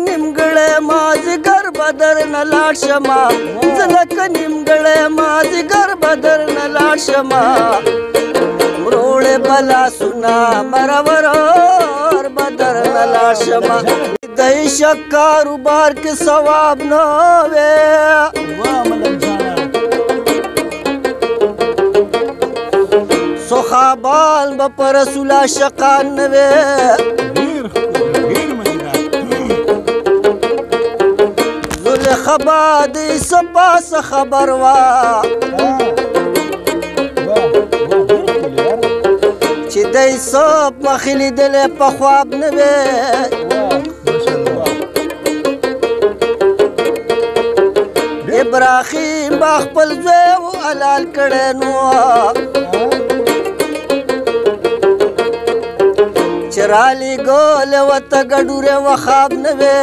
نیمګړی مازدیګر به درنه لاړ شمه زه لکه نیمګړی مازدیګر به درنه لاړ شمه وروړې به لاسونه مرور به درنه لاړ شمه د عشق کاروبار کې ثواب نه وی سخابان به په رسول عاشقان نه وی زلیخا به د صفا څه خبر وه چې د یوسف مخې لیدلی په خواب نه وی ابراهیم به خپل زوی حلال کړی نو چې رالیږلی ورته ګډوری و خواب نه وی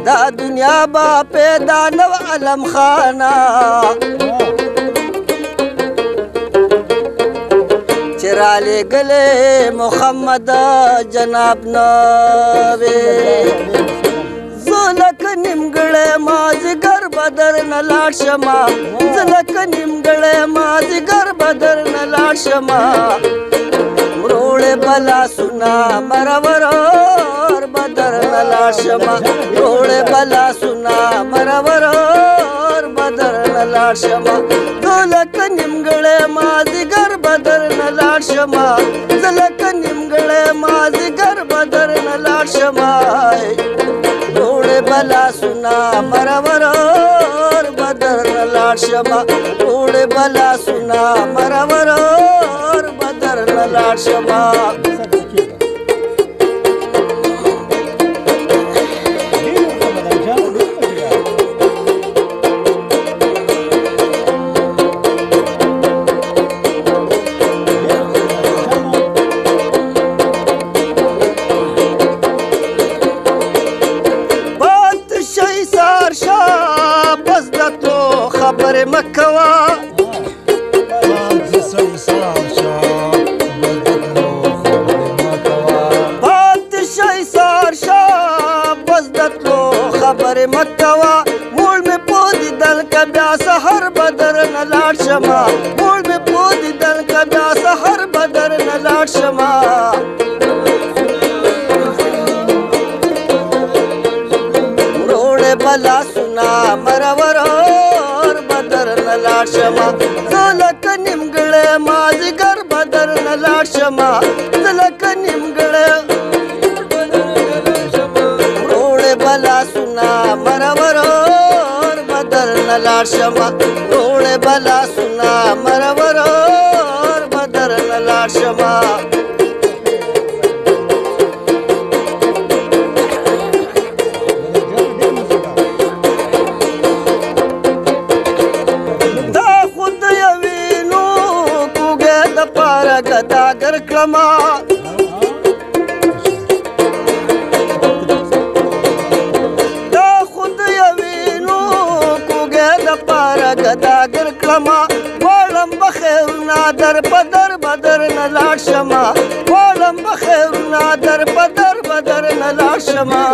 دا دنیا به پیدا نه وه علم خانه چې رالیږلی محمد جناب نه وی زه لکه نیمګړی مازدیګر به درنه لاړ شمه زه لکه نیمګړی مازدیګر به درنه لاړ شمه وروړې به لاسونه مرور به درنه لاړ شمه وروړې به لاسونه مرور به درنه لاړ شمه زه لکه نیمګړی مازدیګر به درنه لاړ شمه زه لکه نیمګړی مازدیګر به درنه لاړ شمه وروړې به لاسونه مرور به درنه لاړ شمه وروړې به لاسونه مرور به درنه لاړ شمه خبرې مه کوه پاتې شئ سهار شه بس د تلو خبرې مه کوه موړ مې په دیدل که بیا سحر به درنه لاړ شمه موړ مې په دیدل که بیا سحر به درنه لاړ شمه وروړې به لاسونه مرور درنه لاړ شمه زه لکه نیمګړی مازدیګر به درنه لاړ شمه زه لکه نیمګړی وروړې به لاسونه مرور به درنه لاړ شمه وروړې به لاسونه مرور به درنه لاړ شمه گداگر کلما دا خود یوینو کوگه دا پارا گداگر کلما والم بخیرنا در پدر بدر نلاړ شما والم بخیرنا در پدر بدر نلاړ شما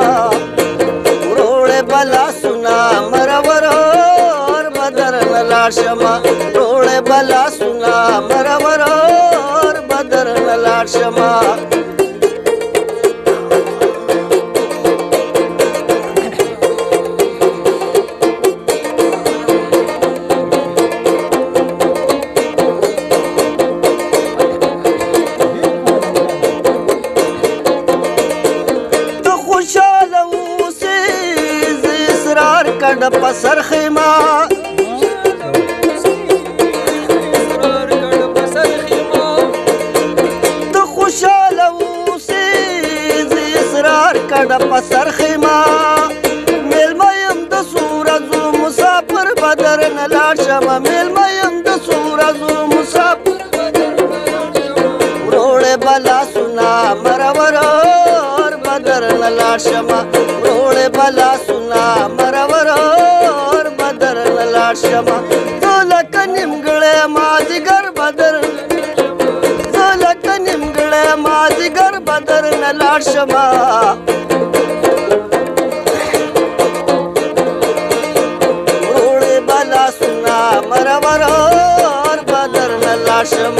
وروړې بلا سنا مرور بدر نلاړ شما وروړې بلا سنا مرور درنه لاړ شمه ته خوشحاله اوسې زه اصرار کړه په سر خیمه کډه په سر خیمه میلمه یم د څو ورځو مسافر به درنه لاړ شمه میلمه یم د څو ورځو مسافر وروړې به لاسونه مرور به درنه لاړ شمه وروړې به لاسونه مرور به درنه لاړ شمه زه لکه نیمګړی مازدیګر به درنه زه لکه نیمګړی مازدیګر نه لاړ شمه وروړې به لاسونه مرور بدر نه لاړ شمه